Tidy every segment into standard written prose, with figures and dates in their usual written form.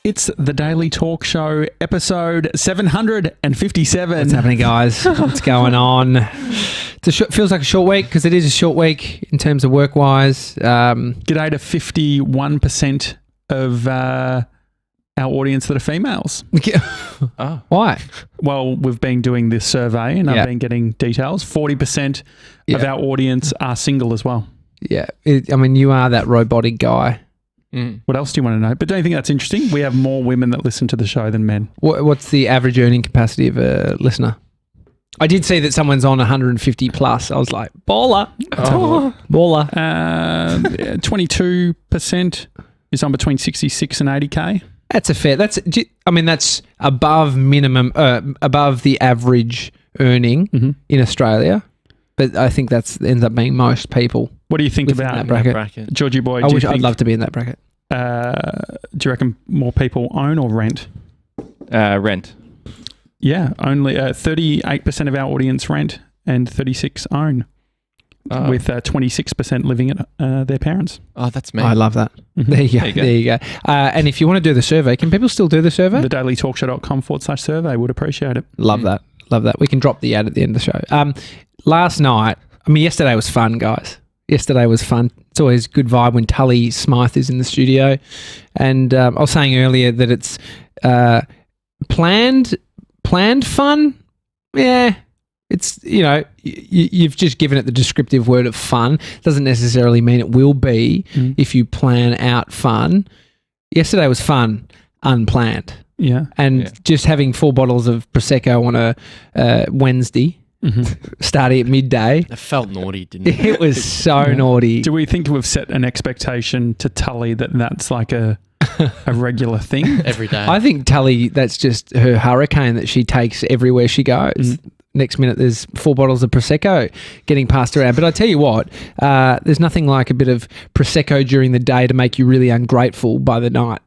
It's the Daily Talk Show, episode 757. What's happening, guys? What's going on? Feels like a short week because it is a short week in terms of work-wise. G'day to 51% of our audience that are females. Oh. Why? Well, we've been doing this survey and I've been getting details. 40% of our audience are single as well. Yeah. You are that robotic guy. What else do you want to know? But don't you think that's interesting? We have more women that listen to the show than men. What's the average earning capacity of a listener? I did see that someone's on 150 plus. I was like, baller. Baller. 22% is on between 66 and 80K. That's that's above minimum, above the average earning in Australia. But I think that ends up being most people. What do you think about that bracket? Georgie boy? I'd love to be in that bracket. Do you reckon more people own or rent? Rent. Yeah, only 38% of our audience rent and 36 own, with 26% living at their parents. Oh, that's me. I love that. Mm-hmm. There you go. And if you want to do the survey, can people still do the survey? thedailytalkshow.com/survey. Would appreciate it. Love that. We can drop the ad at the end of the show. Last night, yesterday was fun, guys. Yesterday was fun. It's always a good vibe when Tully Smythe is in the studio. And I was saying earlier that it's planned fun. Yeah. It's, you've just given it the descriptive word of fun. Doesn't necessarily mean it will be if you plan out fun. Yesterday was fun, unplanned. Yeah. And just having 4 bottles of Prosecco on a Wednesday, starting at midday. It felt naughty, didn't it? It was so naughty. Do we think we've set an expectation to Tully that's like a regular thing? Every day. I think Tully, that's just her hurricane that she takes everywhere she goes. Next minute, there's 4 bottles of Prosecco getting passed around. But I tell you what, there's nothing like a bit of Prosecco during the day to make you really ungrateful by the night.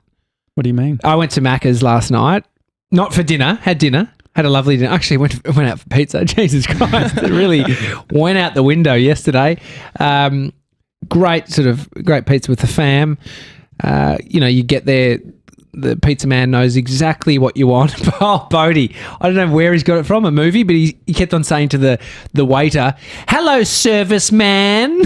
What do you mean? I went to Maccas last night. Not for dinner. Had dinner. Had a lovely dinner. Actually, went out for pizza. Jesus Christ. It really went out the window yesterday. Great pizza with the fam. You get there, the pizza man knows exactly what you want. Oh, Bodie. I don't know where he's got it from, a movie, but he kept on saying to the waiter, "Hello, service man."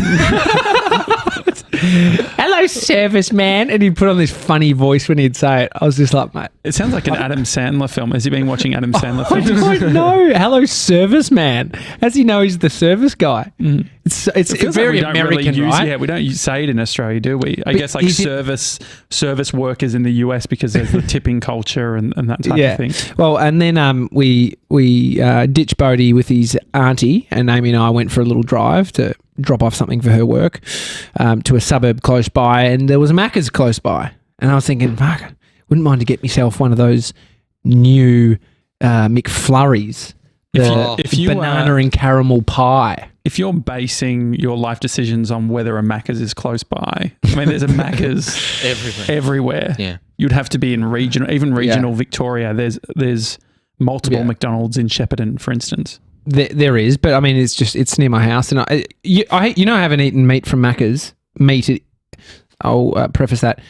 "Hello, service man." And he'd put on this funny voice when he'd say it. I was just like, mate. It sounds like an Adam Sandler film. Has he been watching Adam Sandler films? I don't know. Hello, service man. As he know he's the service guy. It's very like American, right? Yeah, we don't say it in Australia, do we? I guess service workers in the US because there's the tipping culture and that type of thing. Well, and then we ditched Bodie with his auntie, and Amy and I went for a little drive to drop off something for her work to a suburb close by, and there was a Maccas close by. And I was thinking, fuck, wouldn't mind to get myself one of those new McFlurries. If you banana and caramel pie. If you're basing your life decisions on whether a Maccas is close by, there's a Maccas everywhere. Yeah. You'd have to be in regional Victoria. There's multiple McDonald's in Shepparton, for instance. There is, but it's near my house, and I haven't eaten meat from Maccas. I'll preface that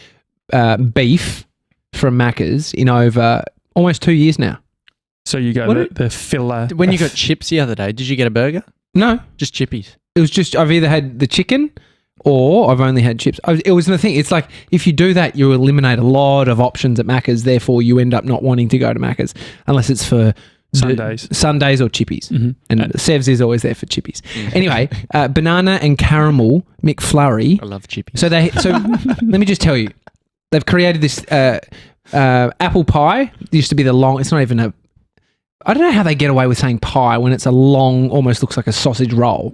beef from Maccas in over almost 2 years now. So you go the filler. When you got chips the other day, did you get a burger? No, just chippies. It was just I've either had the chicken or I've only had chips. It was the thing. It's like if you do that, you eliminate a lot of options at Maccas. Therefore, you end up not wanting to go to Maccas unless it's for Sundays or chippies. And Sevs is always there for chippies. Anyway, banana and caramel McFlurry. I love chippies. So let me just tell you, they've created this apple pie. It used to be it's not even I don't know how they get away with saying pie when it's a long, almost looks like a sausage roll.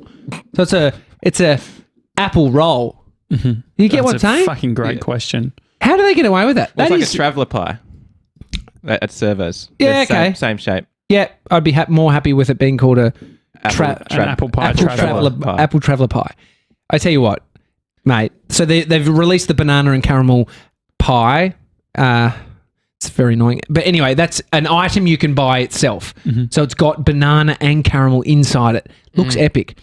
So it's a apple roll. You get what I'm saying? That's a fucking great question. How do they get away with that? It's like a traveller pie at Servos. Yeah, okay. Same shape. Yeah, I'd be more happy with it being called an apple pie. Apple traveller pie. I tell you what, mate. So they've released the banana and caramel pie. It's very annoying. But anyway, that's an item you can buy itself. So it's got banana and caramel inside it. Looks epic.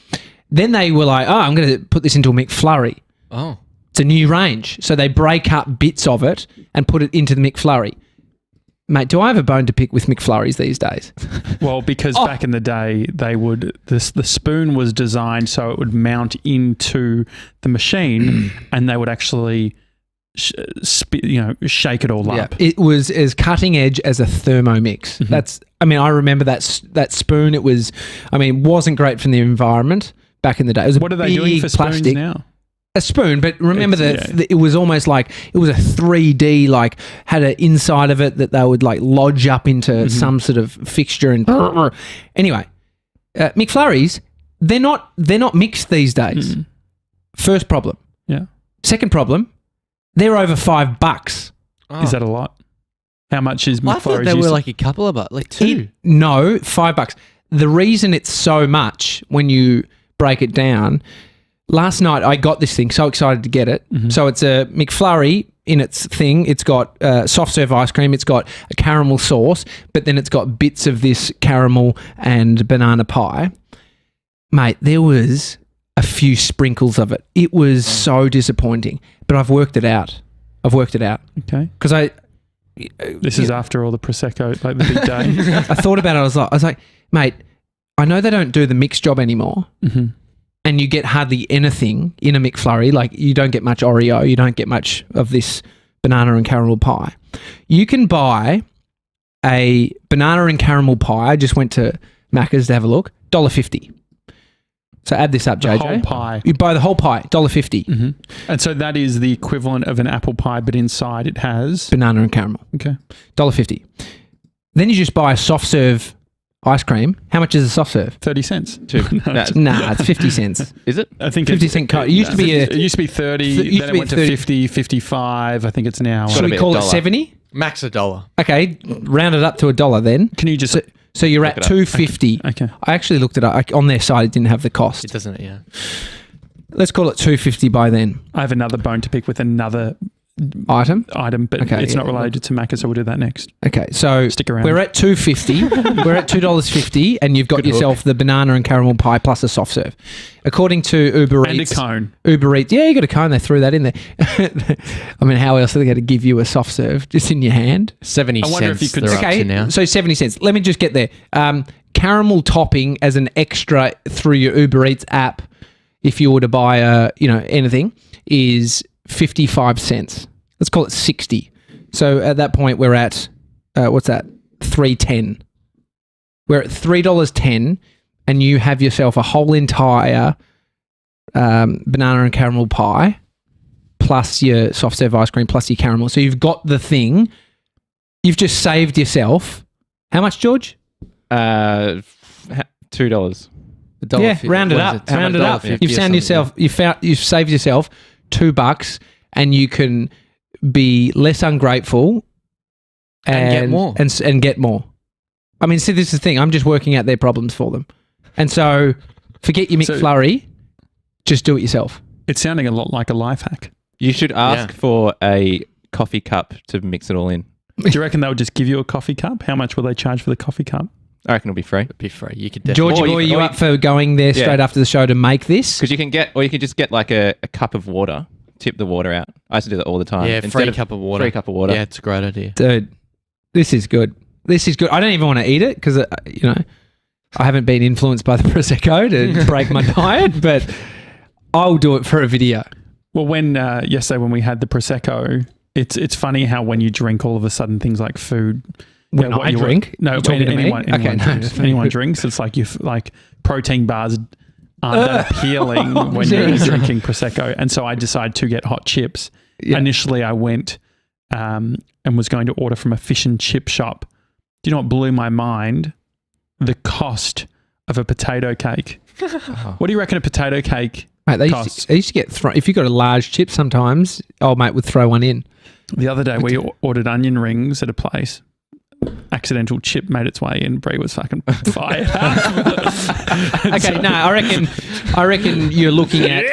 Then they were like, I'm going to put this into a McFlurry. Oh. It's a new range. So they break up bits of it and put it into the McFlurry. Mate, do I have a bone to pick with McFlurries these days? Well, because back in the day, they would the spoon was designed so it would mount into the machine, and they would actually shake it all up. It was as cutting edge as a Thermomix. I remember that spoon. It wasn't great for the environment back in the day. It was what are they doing for spoons now? A spoon, but remember it was almost like it was a 3D, like had an inside of it that they would like lodge up into some sort of fixture. And anyway, McFlurries, they're not mixed these days. First problem. Yeah. Second problem, they're over $5. Oh. Is that a lot? How much is McFlurries? I thought they were like a couple of bucks, like $2. No, $5. The reason it's so much when you break it down. Last night I got this thing, so excited to get it. So it's a McFlurry in its thing. It's got soft serve ice cream. It's got a caramel sauce, but then it's got bits of this caramel and banana pie. Mate, there was a few sprinkles of it. It was so disappointing, but I've worked it out. Okay. Because this is after all the Prosecco, like the big day. I thought about it. I was like, mate, I know they don't do the mix job anymore. And you get hardly anything in a McFlurry. Like you don't get much Oreo. You don't get much of this banana and caramel pie. You can buy a banana and caramel pie. I just went to Maccas to have a look. $1.50. So add this up, JJ. The whole pie. You buy the whole pie, $1.50. And so that is the equivalent of an apple pie, but inside it has banana and caramel. Okay. $1.50. Then you just buy a soft serve ice cream. How much is a soft serve? 30 cents. Nah, it's 50 cents. Is it? I think 50 cent cut. It used to be it used to be 30, then it went to 50, 55. I think it's now. Should we call it 70? Max $1. Okay, round it up to $1 then. Can you just So you're at $2.50. Okay. I actually looked it up. On their side, it didn't have the cost. It doesn't, yeah. Let's call it $2.50 by then. I have another bone to pick with another item, but it's not related to Maccas, so we'll do that next. Okay, so stick around. We're at $2.50. We're at $2.50, and you've got yourself the banana and caramel pie plus a soft serve. According to Uber Eats, and a cone. Uber Eats, yeah, you got a cone. They threw that in there. I mean, how else are they going to give you a soft serve just in your hand? 70 cents. I wonder if you could. Okay, now. So 70 cents. Let me just get there. Caramel topping as an extra through your Uber Eats app, if you were to buy anything, is 55 cents. Let's call it 60. So at that point, we're at, what's that? $3.10. We're at $3.10, and you have yourself a whole entire banana and caramel pie, plus your soft serve ice cream, plus your caramel. So you've got the thing. You've just saved yourself. How much, George? $2. Yeah, round it up. Round it up. You've saved yourself $2, and you can be less ungrateful and get more. And get more. I mean, see, this is the thing. I'm just working out their problems for them. And so forget your McFlurry. Just do it yourself. It's sounding a lot like a life hack. You should ask for a coffee cup to mix it all in. Do you reckon they'll just give you a coffee cup? How much will they charge for the coffee cup? I reckon it'll be free. It'll be free. You could definitely. George, are you up for going there straight after the show to make this? Because you can just get like a cup of water, tip the water out. I used to do that all the time. Yeah, free cup of water. Free cup of water. Yeah, it's a great idea. Dude, this is good. This is good. I don't even want to eat it because, I haven't been influenced by the Prosecco to break my diet, but I'll do it for a video. Well, yesterday when we had the Prosecco, it's funny how when you drink, all of a sudden things like food. When I drink? No, when anyone drinks, it's like protein bars aren't that appealing when you're drinking Prosecco. And so I decided to get hot chips. Yeah. Initially, I went and was going to order from a fish and chip shop. Do you know what blew my mind? The cost of a potato cake. What do you reckon a potato cake costs? They used to get if you got a large chip sometimes, old mate would throw one in. The other day we ordered onion rings at a place. Accidental chip made its way in. Brie was fucking fired up. Okay, no, I reckon you're looking at.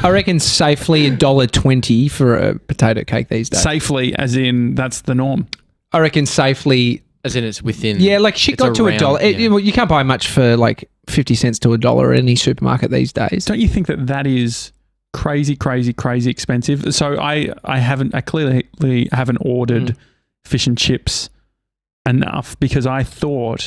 I reckon safely $1.20 for a potato cake these days. Safely, as in that's the norm. I reckon safely, as in it's within. Yeah, like shit got to $1. Yeah. You can't buy much for like 50 cents to $1 at any supermarket these days. Don't you think that is crazy expensive. So I clearly haven't ordered fish and chips enough because I swore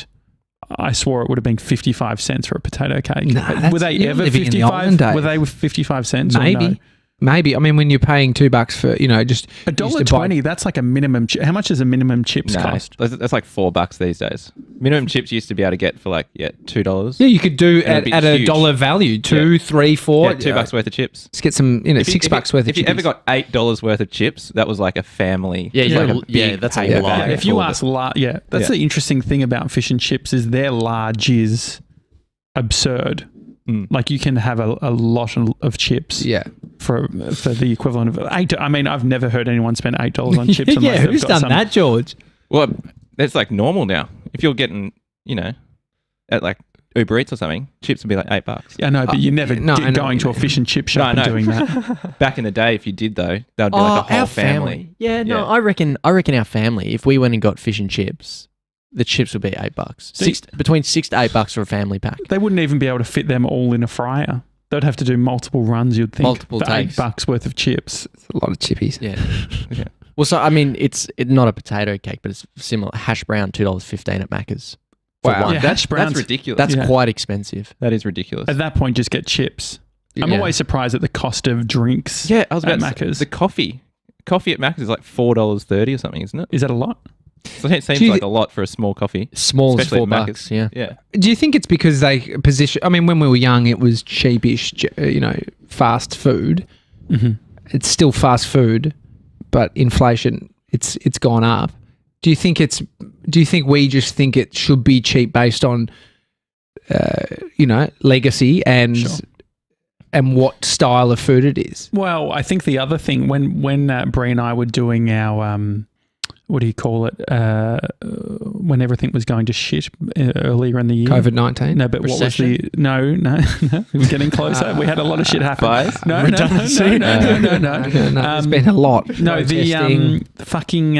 it would have been 55 cents for a potato cake. Nah, were they ever living in the olden 55? days. Were they 55 cents? Maybe. Or no? Maybe. I mean, when you're paying $2 for, just $1.20, that's like a minimum. How much does a minimum chips cost? That's like $4 these days. Minimum chips you used to be able to get for $2. Yeah, you could do And at a huge. dollar value, $2, $3, $4. Yeah, $2 worth of chips. Let's get some, $6 worth of If you chippies. ever got $8 worth of chips, that was like a family. Yeah, like yeah, a big that's a paper lot. bag If you full of ask, it. that's the interesting thing about fish and chips is their large is absurd. Like you can have a lot of chips for the equivalent of $8. I mean, I've never heard anyone spend $8 on chips. Yeah, unless they've who's got done some, that, George? Well, that's like normal now. If you're getting, at like Uber Eats or something, chips would be like $8. Yeah, no, but you never did going to a fish and chip shop and doing that. Back in the day, if you did though, that would be like a whole our family. Yeah, no, I reckon our family, if we went and got fish and chips, the chips would be $8. Between $6 to $8 for a family pack. They wouldn't even be able to fit them all in a fryer. They'd have to do multiple runs, you'd think, Multiple for takes. $8 worth of chips. It's a lot of chippies. Yeah. Yeah. Well, so I mean, it's not a potato cake, but it's similar. Hash brown, $2.15 at Maccas. For Wow. one. Yeah, That's hash browns. ridiculous. That's quite expensive. That is ridiculous. At that point, just get chips. I'm Yeah. always surprised at the cost of drinks. Yeah, I was about at to say, Maccas. the coffee at Maccas is like $4.30 or something, isn't it? Is that a lot? So it seems Do you- like a lot for a small coffee. Small as Especially at $4, Maccas. yeah. Yeah. Do you think it's because they position... I mean, when we were young, it was cheapish, fast food. Mm-hmm. It's still fast food, but inflation, it's gone up. Do you think we just think it should be cheap based on, legacy and Sure. and what style of food it is? Well, I think the other thing, when Brie and I were doing our, what do you call it, when everything was going to shit earlier in the year. COVID-19? No, but Recession? what was the... No. We were getting closer. We had a lot of shit happen. Fires? No. No, there's been a lot. No, Protesting. the fucking...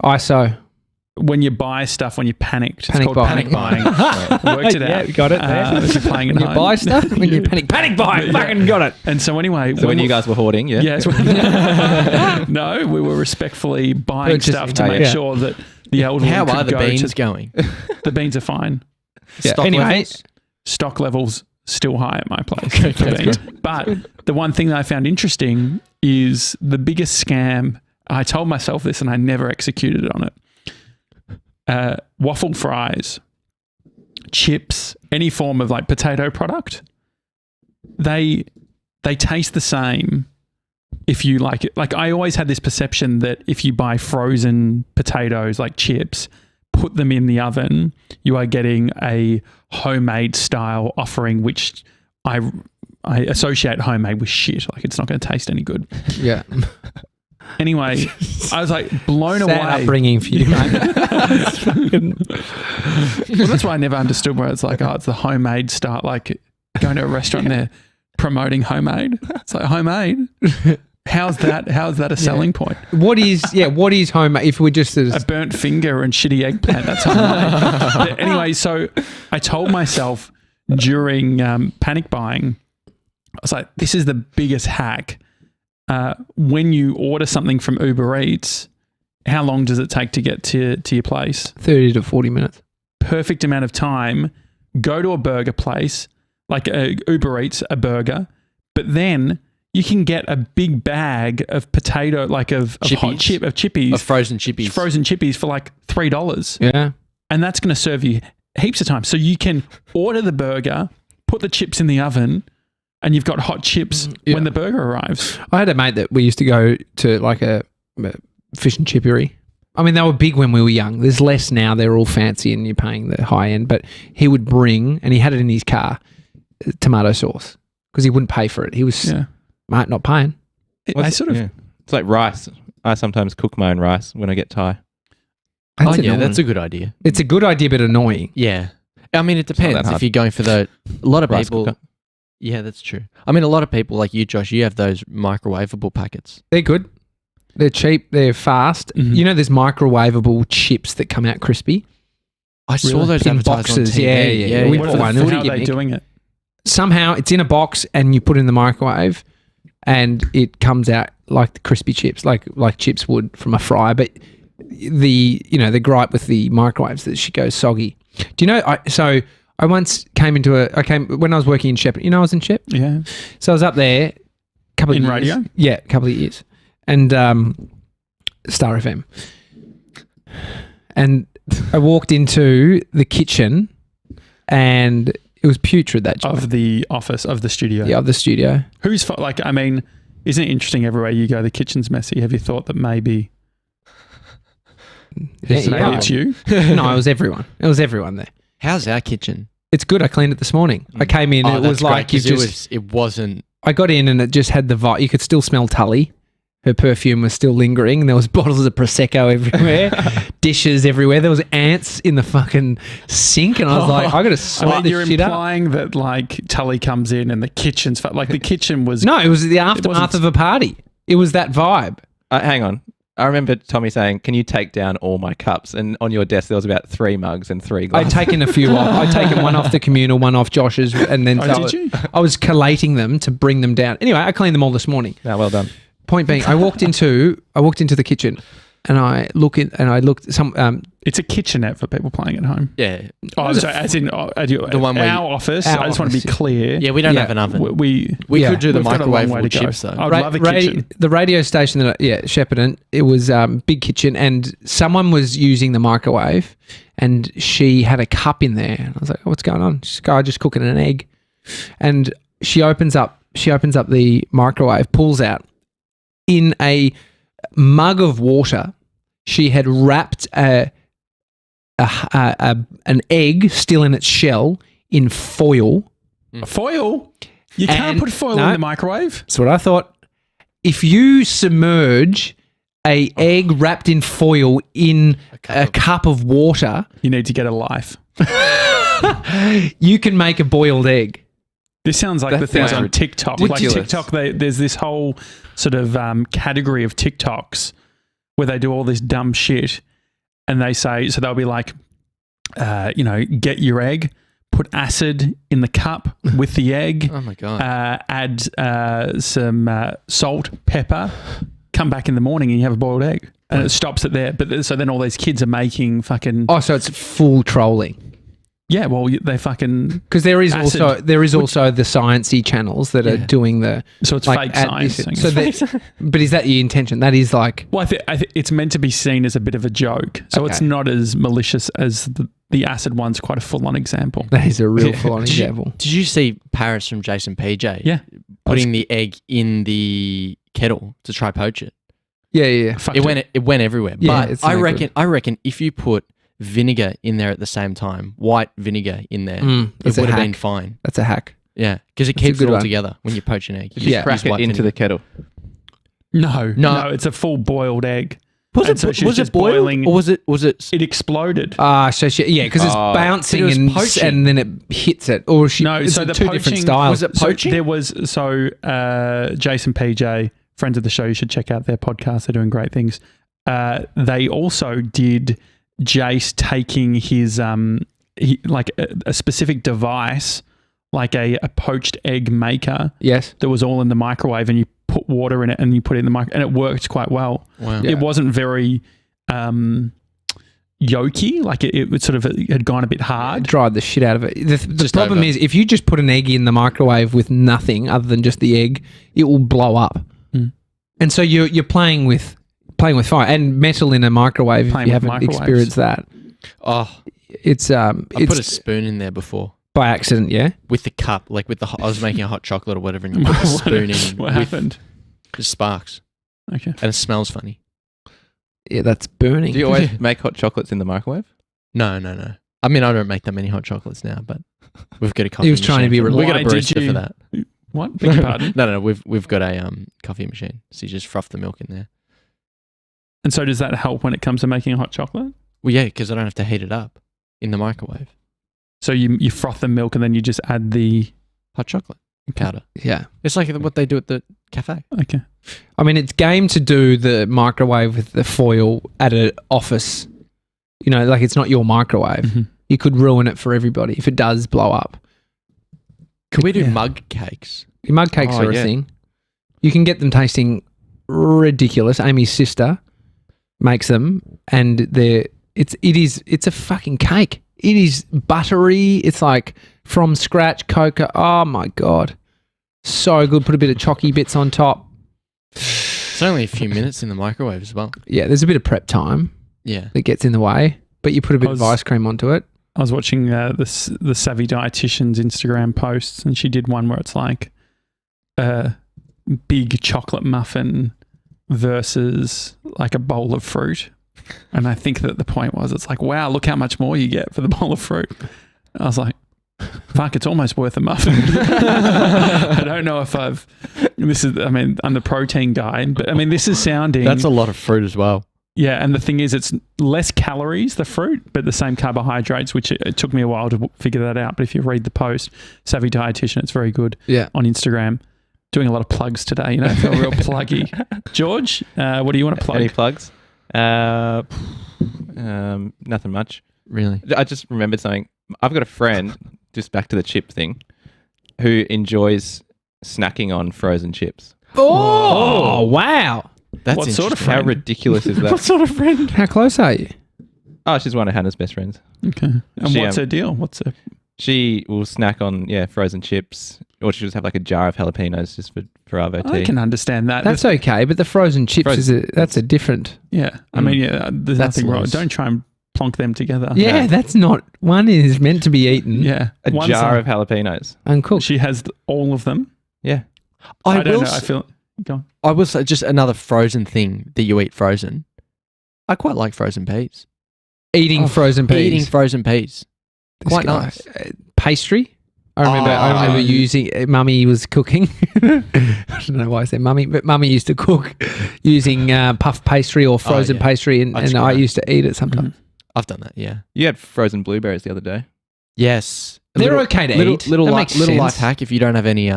ISO. when you buy stuff when you're panicked. Panic it's called buying. panic buying. Worked it Yeah, out. we got it there. If you're playing at When you home. buy stuff, when you panic buying, fucking got it. And so anyway... So when you guys were hoarding, yeah? Yes. No, we were respectfully buying Purchasing. stuff to Oh, make yeah. sure that the elderly How could are the go beans to... going? The beans are fine. Yeah. Stock Anyway, levels? Stock levels still high at my place. for beans. But the one thing that I found interesting is the biggest scam. I told myself this and I never executed on it. Waffle fries, chips, any form of like potato product, they taste the same if you like it. Like I always had this perception that if you buy frozen potatoes like chips, put them in the oven, you are getting a homemade style offering, which I associate homemade with shit. Like it's not going to taste any good. yeah. Anyway, I was like blown Sad away. upbringing for you, mate. Well, that's why I never understood where it's like, oh, it's the homemade style. Like going to a restaurant and they're promoting homemade. It's like homemade. How's that a selling point? What is homemade? If we just A burnt finger and shitty eggplant. That's homemade. But anyway, so I told myself during panic buying, I was like, this is the biggest hack. When you order something from Uber Eats, how long does it take to get to your place? 30 to 40 minutes. Perfect amount of time. Go to a burger place, like Uber Eats, a burger, but then you can get a big bag of potato, like of hot Chippies. of chippies, Of frozen chippies. frozen chippies for like $3. Yeah. And that's going to serve you heaps of time. So you can order the burger, put the chips in the oven, and you've got hot chips Yeah. when the burger arrives. I had a mate that we used to go to like a fish and chippery. I mean, they were big when we were young. There's less now. They're all fancy and you're paying the high end. But he would bring, and he had it in his car, tomato sauce because he wouldn't pay for it. He was mate, not paying. I sort of... Yeah. It's like rice. I sometimes cook my own rice when I get Thai. That's yeah, annoying. that's a good idea. It's a good idea, but annoying. Yeah. I mean, it not depends. that hard. If you're going for a lot of Rice people. cooker. Yeah, that's true. I mean, a lot of people like you, Josh, you have those microwavable packets. They're good. They're cheap. They're fast. Mhm. You know, there's microwavable chips that come out crispy. I saw Really? those In advertised boxes, on TV. yeah. We What bought are one. the- What do how you are they think? doing it? Somehow it's in a box and you put it in the microwave. and it comes out like the crispy chips, like chips would from a fryer. But the gripe with the microwaves that she goes soggy. Do you know? I once came when I was working in Shep. I was in Shep. Yeah. So I was up there. Couple of years. Radio? Yeah, a couple of years. And Star FM. And I walked into the kitchen and it was putrid, that job. Of the office, of the studio. Yeah, of the studio. Who's, isn't it interesting everywhere you go, the kitchen's messy? Have you thought that maybe it's you? No, it was everyone. It was everyone there. How's our kitchen? It's good. I cleaned it this morning. I came in and it was like it wasn't. I got in and it just had the vibe. You could still smell Tully. Her perfume was still lingering. And there was bottles of Prosecco everywhere, dishes everywhere. There was ants in the fucking sink. And I was like, I got to sort this shit up. You're implying that Tully comes in and the kitchen's the kitchen was... No, it was the aftermath of a party. It was that vibe. Hang on. I remember Tommy saying, "Can you take down all my cups?" And on your desk there was about 3 mugs and 3 glasses. I'd taken a few off. I'd taken one off the communal, one off Josh's, and then did you? I was collating them to bring them down. Anyway, I cleaned them all this morning. Yeah, well done. Point being, I walked into the kitchen, and I looked. It's a kitchenette for people playing at home. Yeah. Oh, so as in the one where our office. I just want to be clear. Yeah, we don't have an oven. We could do the microwave chips though. I'd love a kitchen. The radio station Shepparton, it was big kitchen, and someone was using the microwave, and she had a cup in there. And I was like, "Oh, what's going on?" She's just cooking an egg, and she opens up the microwave, pulls out in a mug of water. She had wrapped an egg still in its shell in foil. Foil? You can't put foil in the microwave? That's what I thought. If you submerge an egg wrapped in foil in a cup of water... You need to get a life. You can make a boiled egg. This sounds like the things on TikTok. Ridiculous. Like TikTok, there's this whole sort of category of TikToks where they do all this dumb shit, and they say, so they'll be like, get your egg, put acid in the cup with the egg. Oh my God. Add some salt, pepper, come back in the morning and you have a boiled egg. And it stops it there. But so then all these kids are making fucking... Oh, so it's full trolling. Yeah, well, they fucking... Because there is also the sciencey channels that are doing the... So it's fake science. But is that your intention? That is like... Well, I think it's meant to be seen as a bit of a joke. So it's not as malicious as the acid one's quite a full-on example. That is a real full-on example. Did you see Paris from Jason PJ? Yeah. Putting the egg in the kettle to try poach it. Yeah. It went everywhere. Yeah, but I reckon if you put vinegar in there at the same time, white vinegar in there, it would have been fine. That's a hack. Yeah, because it keeps it all together when you poach an egg. You just crack it into the kettle. No, it's a full boiled egg. Was it boiling, or was it? It exploded. Because it's bouncing and then it hits it. Or so the two different styles. Was it poaching? There was Jason PJ, friends of the show. You should check out their podcast. They're doing great things. They also did Jace taking his a specific device, like a poached egg maker. Yes, that was all in the microwave, and you put water in it and you put it in the microwave, and it worked quite well. Wow. It wasn't very yolky, like it sort of had gone a bit hard. It dried the shit out of it. The problem is if you just put an egg in the microwave with nothing other than just the egg, it will blow up. And so you're playing with fire and metal in a microwave. If you haven't experienced that, it's I put a spoon in there before by accident. Yeah, with the cup, like I was making a hot chocolate or whatever, and you put the spoon in. What happened? It sparks. Okay, and it smells funny. Yeah, that's burning. Do you always make hot chocolates in the microwave? No. I mean, I don't make that many hot chocolates now, but we've got a coffee. He was trying to be we got a Why did barista for that. What? Beg your pardon? No. We've got a coffee machine, so you just froth the milk in there. And so does that help when it comes to making a hot chocolate? Well, yeah, because I don't have to heat it up in the microwave. So you froth the milk and then you just add the hot chocolate powder. Yeah. It's like what they do at the cafe. Okay. I mean, it's game to do the microwave with the foil at an office. Like it's not your microwave. Mm-hmm. You could ruin it for everybody if it does blow up. Can we do mug cakes? Mug cakes are a thing. You can get them tasting ridiculous. Amy's sister makes them, and it's a fucking cake. It is buttery. It's like from scratch cocoa. Oh my God. So good. Put a bit of chalky bits on top. It's only a few minutes in the microwave as well. Yeah, there's a bit of prep time Yeah. that gets in the way, but you put a bit of ice cream onto it. I was watching the Savvy Dietitian's Instagram posts, and she did one where it's like a big chocolate muffin versus like a bowl of fruit. And I think that the point was, it's like, wow, look how much more you get for the bowl of fruit. I was like, fuck, it's almost worth a muffin. I don't know if I'm the protein guy, but I mean, this is sounding. That's a lot of fruit as well. Yeah, and the thing is, it's less calories, the fruit, but the same carbohydrates, which it took me a while to figure that out. But if you read the post, Savvy Dietitian, it's very good on Instagram. Doing a lot of plugs today, I feel real pluggy. George, what do you want to plug? Any plugs? Nothing much. Really? I just remembered something. I've got a friend, just back to the chip thing, who enjoys snacking on frozen chips. Oh, wow. That's What sort of How friend? ridiculous is that? What sort of friend? How close are you? Oh, she's one of Hannah's best friends. Okay. And She, what's her deal? She will snack on frozen chips, or she'll just have like a jar of jalapenos just for Arvo tea. I can understand that. That's okay, but the frozen chips that's a different. Yeah. I mean, there's That's nothing wrong. loose. Don't try and plonk them together. Yeah, that's not. One is meant to be eaten. Yeah. A jar of jalapenos. Uncooked. She has all of them. Yeah. I don't know. I feel. Go on. I will say just another frozen thing that you eat frozen. I quite like frozen peas. Eating frozen peas. Eating frozen peas. This Quite guy. nice. Pastry. I remember using. Mummy was cooking. I don't know why I said mummy, but Mummy used to cook using puff pastry or frozen pastry, and I used to eat it sometimes. I've done that. Yeah. You had frozen blueberries the other day. Yes. They're okay to eat. Little That life makes sense. hack if you don't have any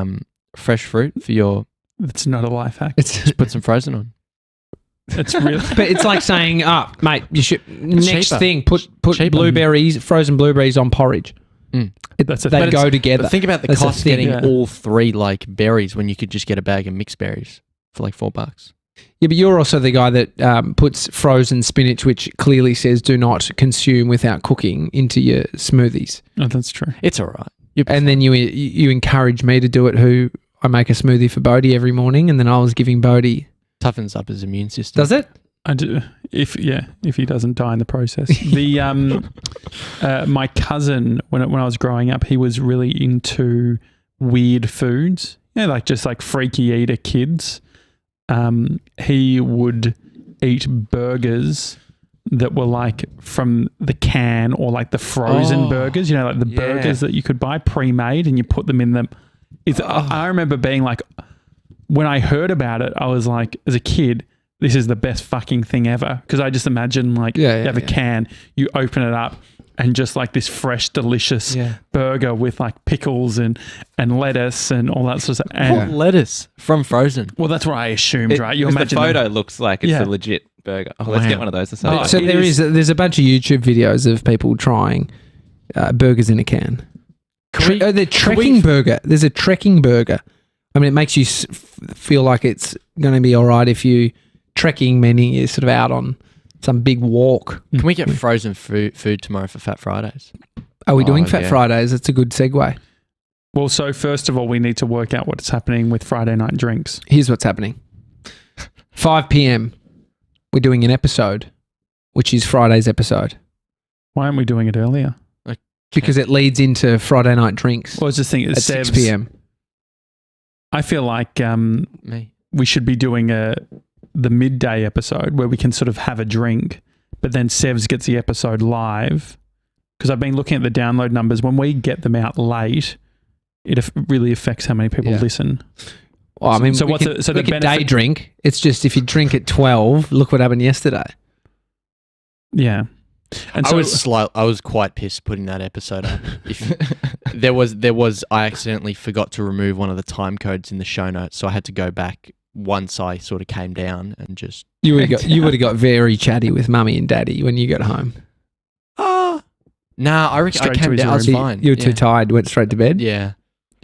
fresh fruit for your. It's not a life hack. Just put some frozen on. It's really. But it's like saying, mate, you should next cheaper. thing put Cheaper. blueberries, frozen blueberries on porridge. That's a They thing. go together. But think about the That's a cost thing, getting yeah. all three like berries when you could just get a bag of mixed berries for like $4. Yeah, but you're also the guy that puts frozen spinach, which clearly says do not consume without cooking, into your smoothies. Oh, that's true. It's all right. And then you encourage me to do it. I make a smoothie for Bodhi every morning, and then I was giving Bodhi. Toughens up his immune system. Does it? I do. If he doesn't die in the process. The my cousin, when I was growing up, he was really into weird foods. Just like freaky eater kids. He would eat burgers that were like from the can, or like the frozen burgers, like the burgers that you could buy pre-made, and you put them in them. I remember being like, when I heard about it, I was like, as a kid, this is the best fucking thing ever. Because I just imagine you have a can, you open it up, and just like this fresh, delicious burger with like pickles and lettuce and all that sort of stuff. And lettuce from frozen. well, that's what I assumed, right? You 'cause imagine the photo looks like it's Yeah. a legit burger. Oh, let's get one of those. So there's a bunch of YouTube videos of people trying burgers in a can. The trekking burger. There's a trekking burger. I mean, it makes you feel like it's going to be all right if you trekking, meaning you're sort of out on some big walk. Can we get frozen food tomorrow for Fat Fridays? Are we doing Fat yeah. Fridays? That's a good segue. Well, so first of all, we need to work out what's happening with Friday night drinks. Here's what's happening. 5 p.m. We're doing an episode, which is Friday's episode, Why aren't we doing it earlier? because it leads into Friday night drinks Well, I was just thinking, at 6 p.m. I feel like Me. we should be doing the midday episode where we can sort of have a drink, but then Sevs gets the episode live. Because I've been looking at the download numbers. When we get them out late, it really affects how many people listen. Well, I mean, So we what's can, the- so we the can benefit- day drink. It's just if you drink at 12, look what happened yesterday. Yeah. And I so was quite pissed putting that episode up. If there was I accidentally forgot to remove one of the time codes in the show notes, so I had to go back once I sort of came down and just You would have got very chatty with Mummy and Daddy when you got home. Nah, I reckon I Straight to came his down. I was room. fine. You were too tired, went straight to bed. Yeah.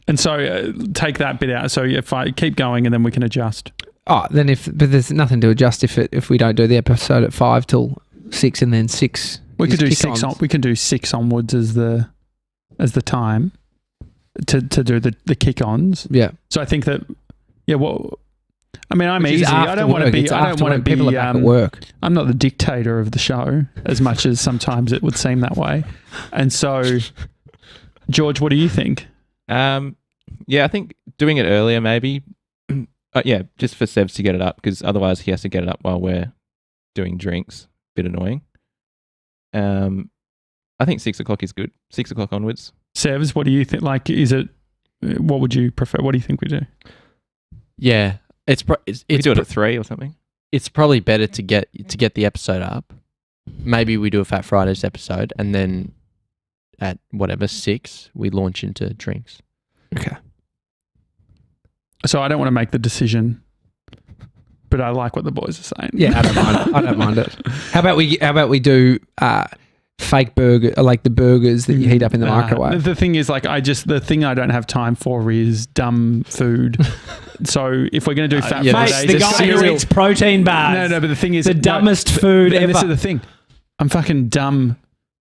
And so take that bit out. So if I keep going and then we can adjust. Oh, then but there's nothing to adjust if we don't do the episode at 5 till 6 and then 6. We could do 6 on. We can do 6 onwards as the time to do the kick-ons. Yeah. So I think that I mean, I'm Which is easy. I after don't want to work. be. It's I don't after want to work. be. People are back at work. I'm not the dictator of the show as much as sometimes it would seem that way. And so, George, what do you think? Yeah, I think doing it earlier maybe. Just for Sevs to get it up, because otherwise he has to get it up while we're doing drinks. Bit annoying. I think 6 o'clock is good. 6 o'clock onwards. Sevs, what do you think? Like, is it? What would you prefer? What do you think we do? Yeah, it's We do it at 3 or something. It's probably better to get the episode up. Maybe we do a Fat Fridays episode, and then at 6 we launch into drinks. Okay. So I don't want to make the decision, but I like what the boys are saying. Yeah, I don't mind it. I don't mind it. How about we do fake burger, like the burgers that you heat up in the microwave? The thing is, like, the thing I don't have time for is dumb food. So if we're going to do Fat Fridays, the guy who eats protein bars. No, but the thing is, the dumbest food ever. This is the thing. I'm fucking dumb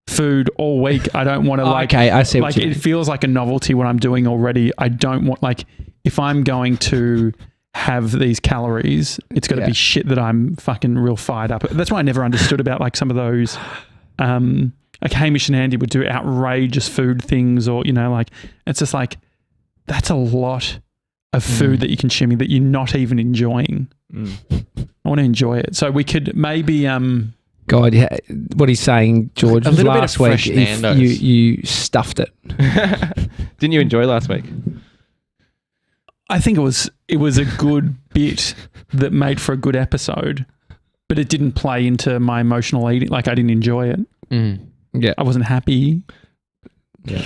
food all week. I don't want to Okay, I see what like you mean. it feels like a novelty what I'm doing already. I don't want, like, if I'm going to have these calories, it's got to be shit that I'm fucking real fired up. That's why I never understood about like some of those like Hamish and Andy would do outrageous food things, or like it's just like that's a lot of food that you consume that you're not even enjoying. I want to enjoy it. So we could maybe God, yeah, what he's saying, George, A was little bit last of week fresh if Nando's. you stuffed it. Didn't you enjoy last week? I think it was a good bit that made for a good episode, but it didn't play into my emotional eating. Like, I didn't enjoy it. Yeah. I wasn't happy. Yeah.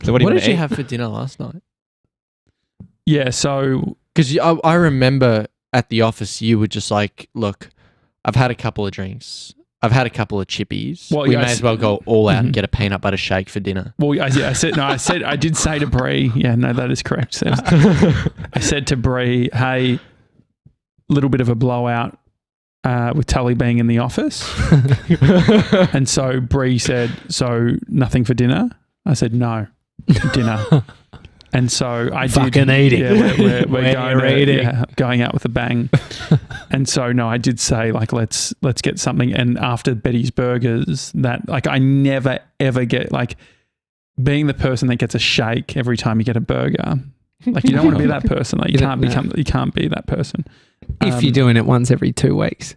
So what do you want did to you eat? have for dinner last night? Yeah, so Because I remember at the office you were just like, look, I've had a couple of drinks. I've had a couple of chippies. Well, we yeah, may as well go all out and get a peanut butter shake for dinner. well, I did say to Bree, yeah, no, that is correct, Seb. I said to Bree, hey, little bit of a blowout with Tully being in the office. And so Bree said, so nothing for dinner? I said, no, dinner. And so I Fucking did. eating. Yeah, we're eating. going out with a bang. And so, no, I did say, like, let's get something. And after Betty's Burgers, that, like, I never, ever get, like, being the person that gets a shake every time you get a burger. Like, you don't want to be that person. Like, you can't be that person. If you're doing it once every 2 weeks,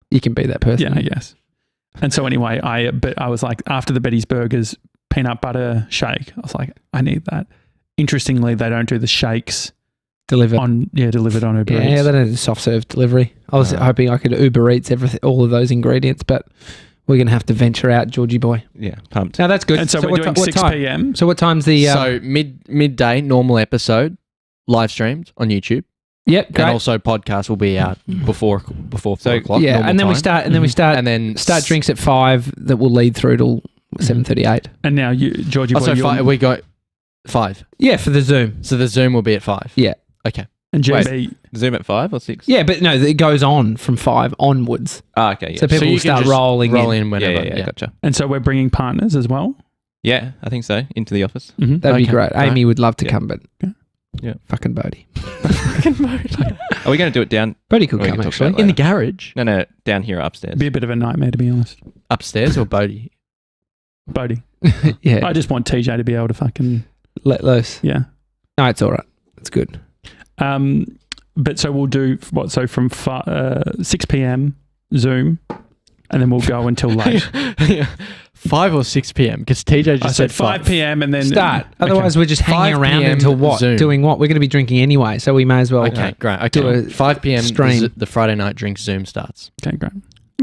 you can be that person. Yeah, I guess. And so anyway, I was like, after the Betty's Burgers peanut butter shake, I was like, I need that. Interestingly, they don't do the shakes delivered on Uber Eats. Yeah, they don't do soft serve delivery. I was hoping I could Uber Eats all of those ingredients, but we're going to have to venture out, Georgie boy. Yeah, pumped. No, that's good. And so we're doing 6 p.m. So what time's the... So midday, normal episode, live streamed on YouTube. Yep, great. And also podcast will be out before 4 o'clock. Yeah, normal and then we time. start drinks at 5 that will lead through till 7:38. And now you, Georgie boy, So we go 5. Yeah, for the Zoom. So the Zoom will be at 5. Yeah. Okay. and GB. Zoom at 5 or 6? Yeah, but no, it goes on from 5 onwards. Oh, okay. Yeah. So people you will can start just rolling roll in. in whenever. yeah, gotcha. And so we're bringing partners as well. Yeah, I think so. Into the office. Mm-hmm. That'd be Okay, great. right. Amy would love to Yeah. come, but Yeah. fucking Bodie. Are we going to do it down? Bodie could We can come, talk actually. about it In the later. garage? No, down here upstairs. Be a bit of a nightmare, to be honest. Upstairs or Bodie? Bodie. Yeah, I just want TJ to be able to fucking, let loose. yeah. No, it's all right. It's good. But so we'll do what? So from 6 p.m. Zoom, and then we'll go until late. 5 or 6 p.m. Because TJ just I said 5 p.m. and then Start. Otherwise, we're just 5 hanging around PM until what? Zoom. Doing what? We're going to be drinking anyway, so we may as well. Okay, great. Do Okay, a 5 p.m. stream. The Friday night drink Zoom starts. Okay, great.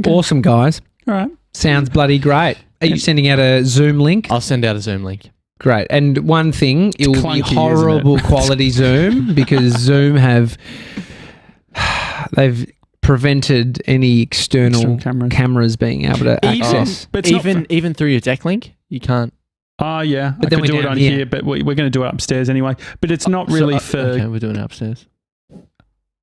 Awesome, guys. All right. Sounds bloody great. Are you sending out a Zoom link? I'll send out a Zoom link. Great. And one thing, it will clunky, be isn't it? horrible quality Zoom because Zoom they've prevented any external External cameras. cameras being able to access. But it's not Even through your deck link, you can't. Oh, yeah. But I then could we're do it down on here. here, but we're going to do it upstairs anyway. But it's not really for... Okay, we're doing it upstairs.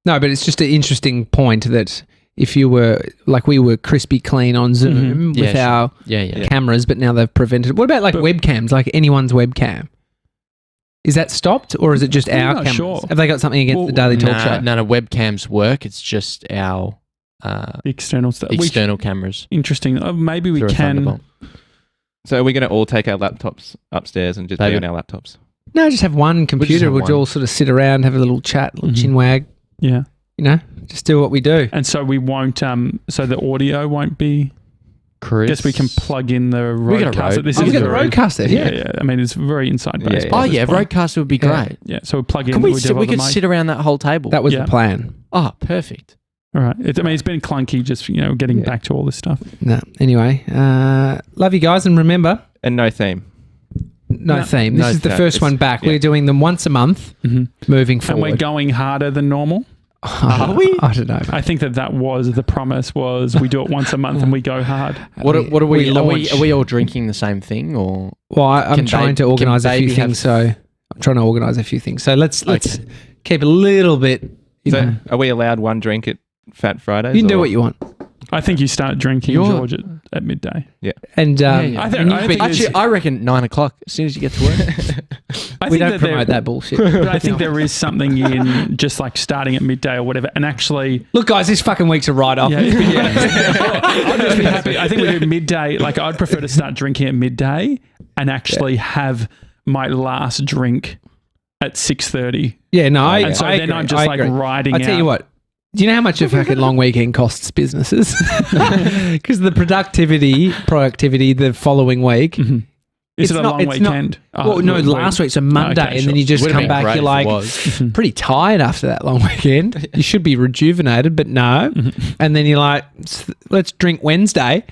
No, but it's just an interesting point that if you were, like we were crispy clean on Zoom with Yeah, our Yeah. cameras, but now they've prevented. What about like webcams, like anyone's webcam? Is that stopped or is it just I'm our not cameras? sure. Have they got something against the Daily Talk Show? No, webcams work. It's just our The external stuff. external cameras. Interesting. Maybe we through a can... Thunderbolt. So are we going to all take our laptops upstairs and just be Maybe. on our laptops? No, just have one computer. have We'll one. all sort of sit around, have a little chat, little chin wag. Yeah. You know, just do what we do. And so we won't... so the audio won't be... Chris. Guess we can plug in the We got a roadcaster. road- This Oh, is we got a very- roadcaster, yeah. Yeah. I mean, it's very inside Yeah, baseball. yeah. Oh at yeah, this point. roadcaster would be Yeah. great. Yeah. So we plug in... Can we do sit, all we the could mic. sit around that whole table. That was Yeah. the plan. Oh, perfect. All right. I mean, it's been clunky just, getting Yeah. back to all this stuff. No, anyway, love you guys, and remember, And no theme. no theme. This no is the theme. first one It's- back. yeah. We're doing them once a month, moving And we're forward. going harder than normal. Are we? I don't know. Mate. I think that was the promise was we do it once a month and we go hard. What are we? launch- Are we all drinking the same thing or? Well, I'm Can trying Babe- to organise can a few Baby things, so I'm trying to organise a few things. So let's Okay. keep a little bit. You So know, are we allowed one drink at Fat Fridays? you can do or- what you want. I think you start drinking, You're- George, at midday. And Yeah. I think- and I you've think been- it's- I reckon 9 o'clock as soon as you get to work. I we think don't promote that bullshit. But I think there is something in just like starting at midday or whatever, and actually, Look, guys, this fucking week's a write-off. I'd just be happy. I think we do midday. Like I'd prefer to start drinking at midday and actually have my last drink at 6:30. Yeah, no, I And so I then agree. I'm just I like agree. riding. I tell you out. what. Do you know how much a fucking long weekend costs businesses? Because the productivity the following week. Is It's it a not- long it's not- weekend? Well, no, last week's a Monday, Okay, and then you just Would've come been back. great You're if like it was. pretty tired after that long weekend. You should be rejuvenated, but no. And then you're like, let's drink Wednesday,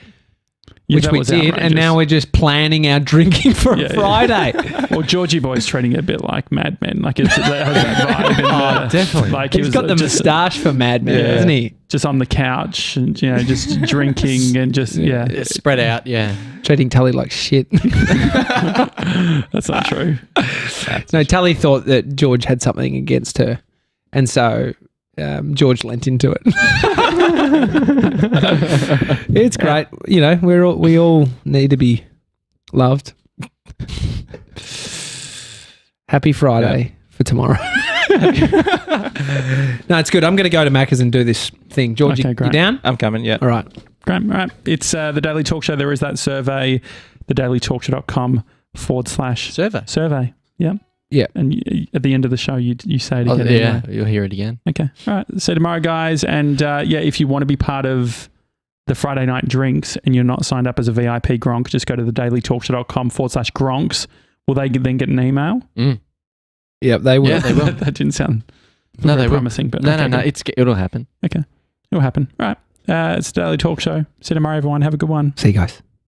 Yeah, which that we was did, and outrageous. now we're just planning our drinking for Yeah, yeah. Friday. Well, Georgie Boy's treating it a bit like Mad Men. Like it's that has that vibe. In definitely. Like He's got the just, moustache for Mad Men, Yeah. hasn't he? just on the couch and just drinking and just Spread out, yeah. Treating Tully like shit. That's not true. No, Tully thought that George had something against her, and so George lent into it. It's great, we all need to be loved. Happy Friday for tomorrow. No, it's good. I'm going to go to Maccas and do this thing. George, Okay, you great. down? I'm coming, yeah. All right. Great. All right. It's the Daily Talk Show. There is that survey, thedailytalkshow.com/survey. Yeah. Yeah. And at the end of the show, you say it Oh, again. yeah, anyway. you'll hear it again. Okay. All right. See you tomorrow, guys. And if you want to be part of the Friday night drinks and you're not signed up as a VIP Gronk, just go to thedailytalkshow.com/gronks. Will they then get an email? Yep, they will. Yeah, they will. That didn't sound No, very they will. promising. But No, okay, no, good. it'll happen. It'll happen. All right. It's the Daily Talk Show. See you tomorrow, everyone. Have a good one. See you guys.